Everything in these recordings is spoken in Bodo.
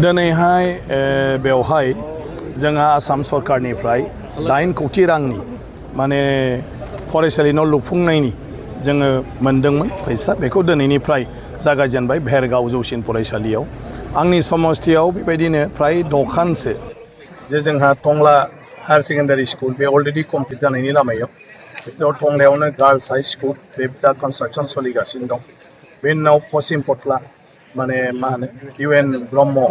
दिनैहाय बेवहाय जोंहा आसाम सरकारनिफ्राय 8 कोटी रांनि माने फरायसालि न' लुफुंनायनि जोङो मोनदोंमोन फैसा बेखौ दिनैनिफ्राय जागायजेनबाय भेरगाव जौसिन फरायसालियाव आंनि समस्थियाव बेबायदिनो फ्राय 6 खानसो जे जोंहा टंला हायर सेकेन्डारि स्कुल बे अलरेडि कमप्लिट जानायनि लामायाव बेयाव टंलायावनो गार्लस हाई स्कुल बे दा कनस्ट्राक्सन सोलिगासिनो दं बे उनाव पश्चिम पटला माने मा होनो UN ब्रह्म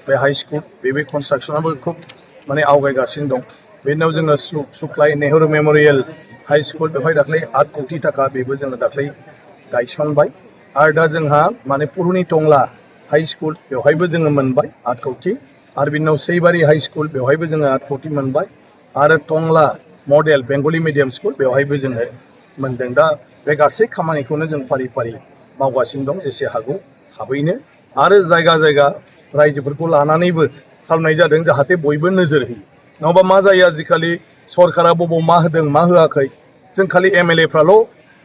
बे हाई स्कुल बे कनस्ट्राक्सनाबो खुब माने आवगायगासिनो दं बे उनाव जोङो सुक्लाय नेहरू मेमोरियेल हाई स्कुल बेवहाय दाख्लै 8 कोटी थाखा बेबो जोङो दाख्लै गायसनबाय आरो दा जोंहा माने पुरुनि टंला हाई स्कुल बेवहायबो जोङो मोनबाय 8 कोटी आरो बिनि उनाव सैबारि हाई स्कुल बेवहायबो जोङो 8 कोटी मोनबाय आरो टंला मडेल बेंगली मिडियाम स्कुल बेवहायबो जोङो मोनदों दा बे गासै खामानिखौनो जों फारि फारि मावगासिनो दं जेसे हागौ थाबैनो आरो जायगा जायगा रायजोफोरखौ लानानैबो खालामनाय जादों जाहाथे बयबो नोजोर होयो नङाबा मा जायो आजिखालि सरकारा बबाव मा होदों मा होआखै जों खालि MLA फ्राल'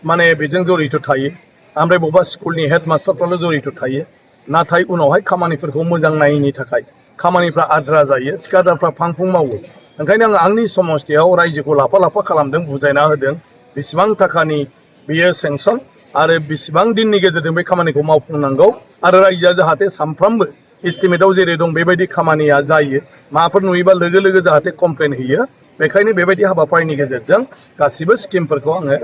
माने बेजों जड़ित थायो ओमफ्राय बबेबा स्कुलनि हेडमास्टारफ्राल' जड़ित थायो नाथाय उनावहाय खामानिफोरखौ मोजां नायैनि थाखाय खामानिफ्रा आद्रा जायो थिखादारफ्रा फांफुं मावो ओंखायनो आं आंनि समस्थियाव रायजोखौ लाफा लाफा खालामदों बुजायना होदों बेसेबां थाखानि बेयो सेंसन आरो बेसेबां दिननि गेजेरजों बे खामानिखौ मावफुंनांगौ आरो रायजोआ जाहाथे सानफ्रामबो एस्टिमेटआव जेरै दं बेबायदि खामानिया जायो माबाफोर नुयोबा लोगो लोगो जाहाथे कमप्लेन होयो बेखायनो बेबायदि हाबाफारिनि गेजेरजों गासिबो स्किमफोरखौ आङो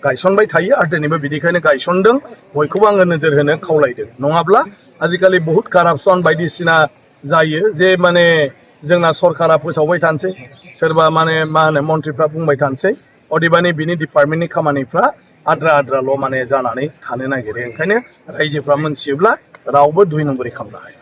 गायसनबाय थायो आरो दिनैबो बिदिखायनो गायसनदों बयखौबो आङो नोजोर होनो खावलायदों नङाब्ला आजिखालि बहुत कारापसन बायदिसिना जायो जे माने जोंना सरकारा फोसावबाय थानोसै सोरबा माने मा होनो मन्थ्रिफ्रा बुंबाय थानोसै अदेबानि बिनि डिपार्टमेन्टनि खामानिफ्रा आद्रा आद्राल' माने जानानै थानो नागिरो ओंखायनो रायजोफ्रा मोनथियोब्ला रावबो 2 नम्बरि खालामनो हाया